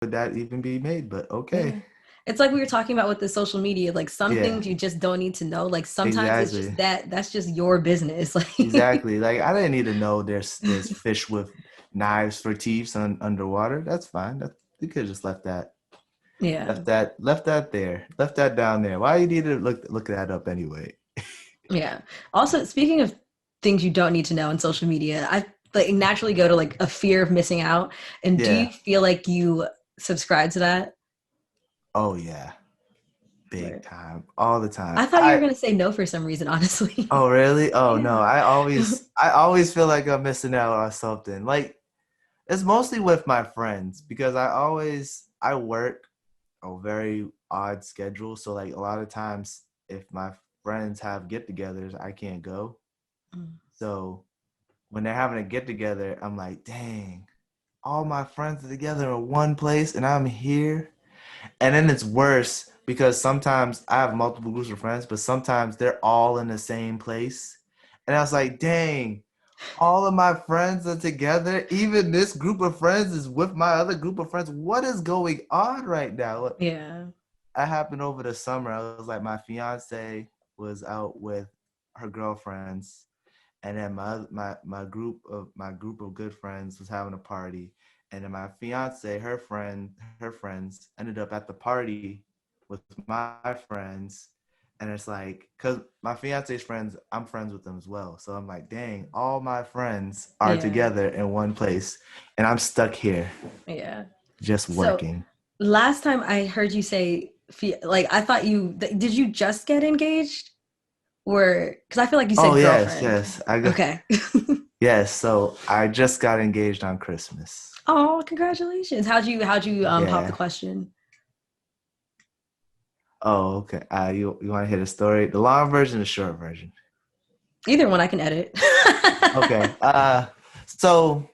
would that even be made? But okay. Yeah. It's like we were talking about with the social media, like some Yeah, things you just don't need to know. Like sometimes it's just exactly. that's just your business. Like Exactly. Like I didn't need to know there's fish with knives for teeth underwater. That's fine. You could have just left that. yeah. Left that there. Left that down there. Why you need to look that up anyway? Yeah. Also, speaking of things you don't need to know on social media, I like naturally go to like a fear of missing out. And do you Yeah. feel like you subscribe to that? Oh yeah. Big Where time. All the I time. thought you were gonna say no for some reason, honestly. Oh really? Oh no. Yeah. I always feel like I'm missing out on something. Like it's mostly with my friends because I work a very odd schedule. So like a lot of times if my friends have get-togethers, I can't go. Mm. So when they're having a get-together, I'm like, dang, all my friends are together in one place and I'm here. And then it's worse because sometimes I have multiple groups of friends, but sometimes they're all in the same place. And I was like, dang, all of my friends are together. Even this group of friends is with my other group of friends. What is going on right now? Yeah. That happened over the summer. I was like, my fiance was out with her girlfriends, and then my group of good friends was having a party, and then my fiance, her friends ended up at the party with my friends, and it's like, cause my fiance's friends, I'm friends with them as well, so I'm like, dang, all my friends are Yeah. together in one place, and I'm stuck here Yeah. just So working. last time I heard you say, like, I thought did you just get engaged? Or, because I feel like you Oh said yes, girlfriend. yes, I got Okay. yes. So I just got engaged on Christmas. Oh, congratulations. How'd you pop the Yeah. question? Oh, okay. You want to hear the story? The long version, the short version. Either one I can edit. Okay. So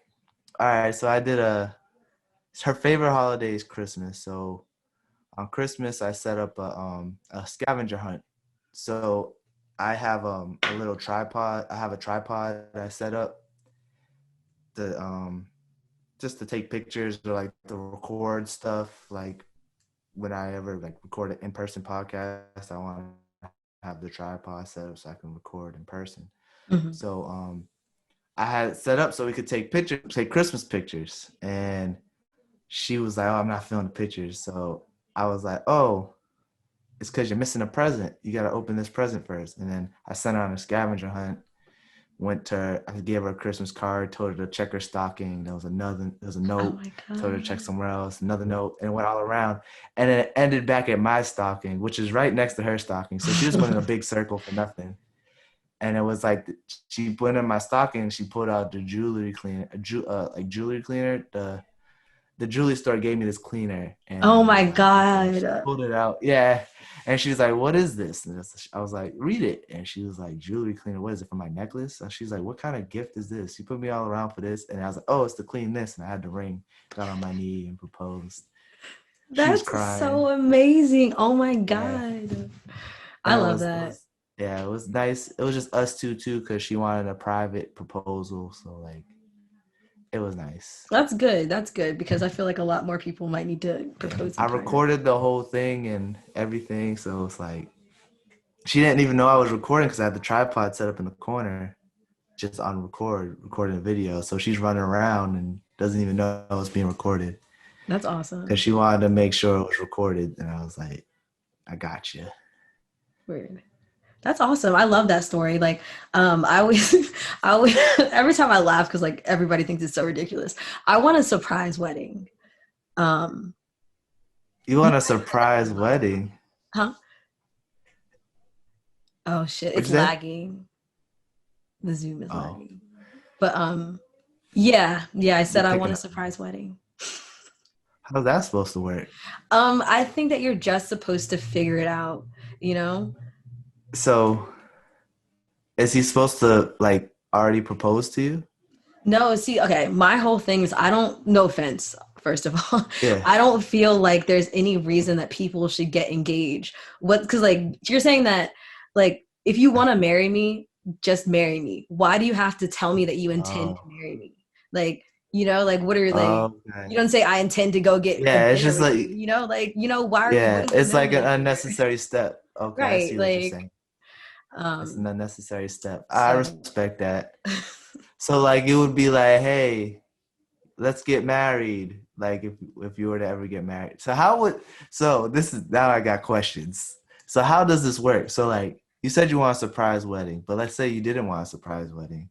all right. So I did her favorite holiday is Christmas. So on Christmas, I set up a scavenger hunt. So I have a little tripod. I have a tripod I set up to just to take pictures or like to record stuff. Like when I ever like record an in-person podcast, I want to have the tripod set up so I can record in person. Mhm. So I had it set up so we could take pictures, take Christmas pictures. And she was like, "Oh, I'm not feeling the pictures." So I was like, "Oh, it's because you're missing a present. You got to open this present first." And then I sent her on a scavenger hunt. I gave her a Christmas card, told her to check her stocking. There was a Oh note, my told her to check God. somewhere else, another note, and it went all around. And then it ended back at my stocking, which is right next to her stocking. So she just went in a big circle for nothing. And it was like she put in my stocking. She pulled out the jewelry cleaner, like jewelry cleaner. The jewelry store gave me this cleaner, and Oh I was my like, okay. She God. pulled it out, yeah. And she's like, "What is this?" And I was like, "Read it." And she was like, "Jewelry cleaner. What is it for my necklace?" And she's like, "What kind of gift is this? You put me all around for this." And I was like, "Oh, it's to clean this." And I had the ring. Got on my knee and proposed. She was That's so crying. amazing. Oh my Yeah, God. I and love that. it was nice. It was just us two too, because she wanted a private proposal. So like, it was nice. That's good. That's good because I feel like a lot more people might need to Yeah, propose I in private. recorded the whole thing and everything. So it's like she didn't even know I was recording because I had the tripod set up in the corner, just on recording a video. So she's running around and doesn't even know it's being recorded That's because awesome. she wanted to make sure it was recorded. And I was like, I got you. Weird. That's awesome. I love that story. Like, I always, I always, every time I laugh because like everybody thinks it's so ridiculous. I want a surprise wedding. Um, You you want a know, I feel like a surprise lot of people, wedding? huh? Oh shit, What'd it's you say? lagging. The Zoom is Oh, lagging. But yeah, yeah. I you're said I want picking a up now. surprise wedding. How's that supposed to work? I think that you're just supposed to figure it out. You know? So is he supposed to like already propose to you? No, see, okay, my whole thing is I don't, no offense, first of all, Yeah. I don't feel like there's any reason that people should get engaged. What, because like you're saying that, like, if you want to marry me, just marry me. Why do you have to tell me that you intend to Oh, marry me? Like, Like what are like Okay. you don't say I intend to go get a Yeah, it's dinner just with you, like like, what yeah, is the it's like an middleman here? unnecessary step. Okay, I Right. see what you're Like, saying. It's an um, unnecessary step. I so respect that. So like it would be like, hey, let's get married. Like if you were to ever get married. So how would so this is now I got questions. So how does this work? So like you said you want a surprise wedding, but let's say you didn't want a surprise wedding.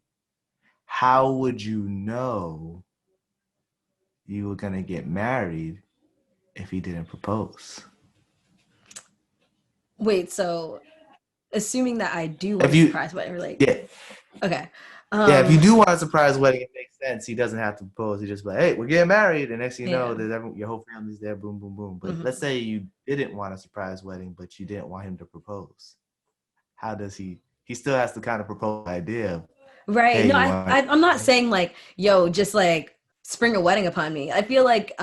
How would you know you were gonna get married if he didn't propose? wait, so assuming that I do want If a you surprise wedding, or like, yeah, okay. yeah, if you Um, do want a surprise wedding, it makes sense. He doesn't have to propose. He just be like, hey, we're getting married. And next thing you know, yeah. there's your whole family's there, boom, boom, boom. But let's Mhm. say you didn't want a surprise wedding, but you didn't want him to propose. How does he still has to kind of propose the idea of, Right. hey, No, you want I'm not saying like, yo, just like spring a wedding upon me. I feel like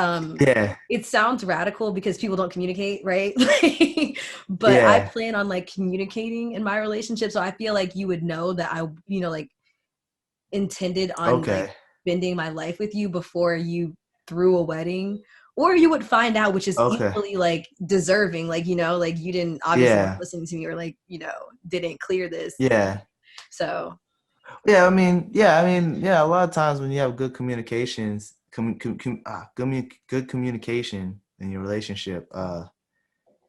yeah, it sounds radical because people don't communicate, right? Like, but I yeah, plan on like communicating in my relationship. So I feel like you would know that I, like intended on like okay, spending my life with you before you threw a wedding. Or you would find out, which is okay, equally like deserving, like, like you didn't obviously weren't yeah, listening to me, or like, didn't clear this. yeah. So Yeah, yeah. A lot of times when you have good communications, good communication in your relationship,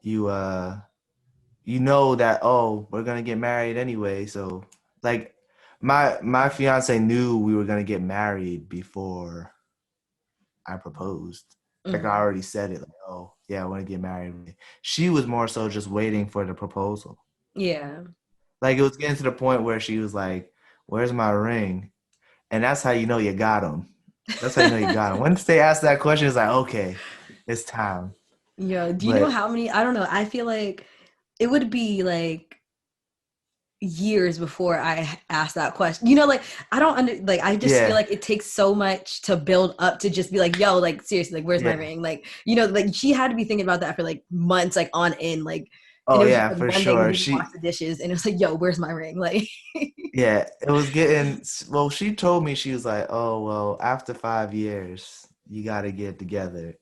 you you know that oh we're gonna get married anyway. So like my fiance knew we were gonna get married before I proposed. Like I mhm. already said it. Like oh yeah, I want to get married. She was more so just waiting for the proposal. Yeah. Like it was getting to the point where she was like, "Where's my ring?" And that's how you know you got him. That's how you know you got him. Once they ask that question, it's like, okay, it's time. Yeah. Do you know But how many? I don't know. I feel like it would be like years before I asked that question. Like I don't like I just feel yeah, like it takes so much to build up to just be like, yo, like seriously, like where's my yeah. ring? Like, like she had to be thinking about that for like months, like on end, like, and Oh it was just yeah, like for one day we sure. didn't wash the dishes and it was like, yo, where's my ring? Like Yeah, it was getting, well, she told me, she was like, oh, well, after 5 years, you got to get together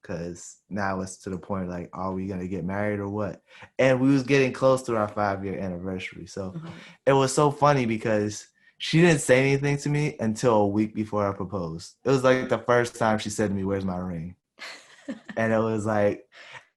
because now it's to the point like, are we going to get married or what? And we was getting close to our 5 year anniversary. So Mhm. it was so funny because she didn't say anything to me until a week before I proposed. It was like the first time she said to me, where's my ring? And it was like,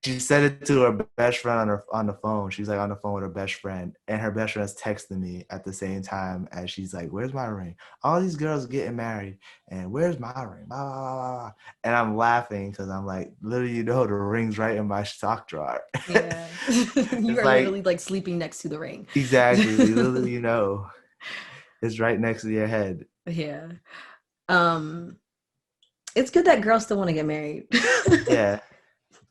she said it to her best friend on the phone. She's like on the phone with her best friend, and her best friend's texting me at the same time as she's like, "Where's my ring? All these girls are getting married, and where's my ring?" Blah, blah, blah, blah. And I'm laughing because I'm like, literally, the ring's right in my sock drawer. Yeah. You It's are literally like like sleeping next to the ring. exactly, literally, it's right next to your head. Yeah. Um, it's good that girls still want to get married. Yeah.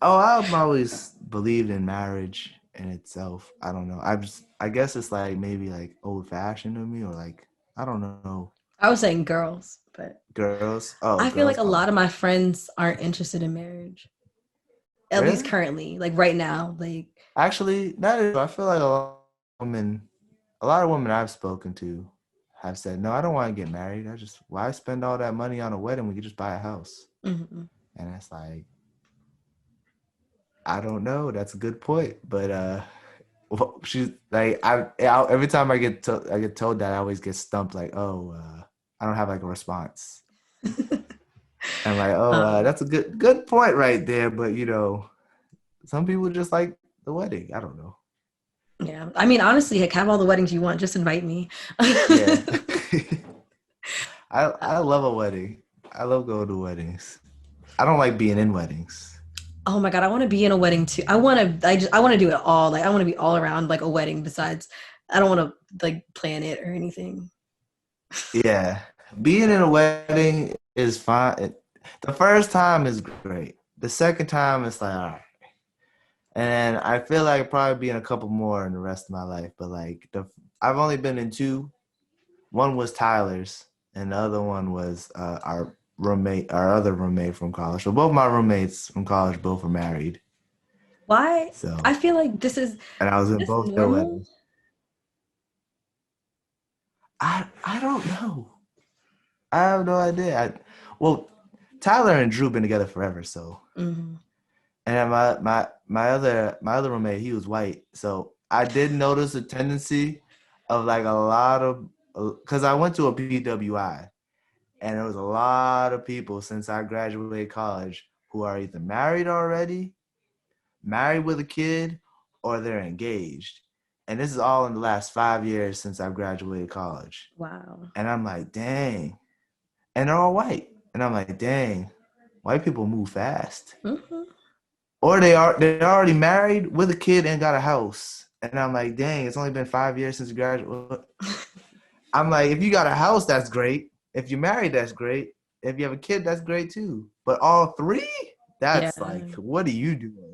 Oh, I've always believed in marriage in itself. I don't know. I guess it's like maybe like old fashioned of me or like I don't know. I was saying girls, but Girls. Oh, I feel like girls. a Oh, lot of my friends aren't interested in marriage, at least really? currently, like right now. Like, Actually, that is. I feel like a lot of women I've spoken to, have said, "No, I don't want to get married. I just why spend all that money on a wedding? We could just buy a house." mhm. And it's like I don't know. That's a good point, but well, she's like every time I get told that I always get stumped like oh I don't have like a response. I'm like oh um, that's a good point right there, but some people just like the wedding. I don't know. yeah. I mean, honestly, heck, have all the weddings you want. Just invite me. Yeah, I love a wedding. I love going to weddings. I don't like being in weddings. Oh my God, I want to be in a wedding too. I want to do it all. Like, I want to be all around like a wedding. Besides, I don't want to like plan it or anything. Yeah, being in a wedding is fine. The first time is great. The second time it's like all right. And I feel like I'd probably be in a couple more in the rest of my life. But like I've only been in two. One was Tyler's, and the other one was our other roommate from college. So both my roommates from college both were married. Why? I So feel like this is and I was in this both their normal. weddings. I don't know. I have no idea. well, Tyler and Drew been together forever, so. Mm-hmm. And then my other roommate, he was white, so I did notice a tendency of like a lot of, because I went to a PWI, and there was a lot of people since I graduated college who are either married already, married with a kid, or they're engaged. And this is all in the last 5 years since I've graduated college. Wow. And I'm like, dang. And they're all white. And I'm like, dang, white people move fast. Mm-hmm. Or they're already married with a kid and got a house. And I'm like, dang, it's only been 5 years since you graduated. I'm like, if you got a house, that's great. If you're married, that's great. If you have a kid, that's great too. But all three, Yeah. that's like, what are you doing?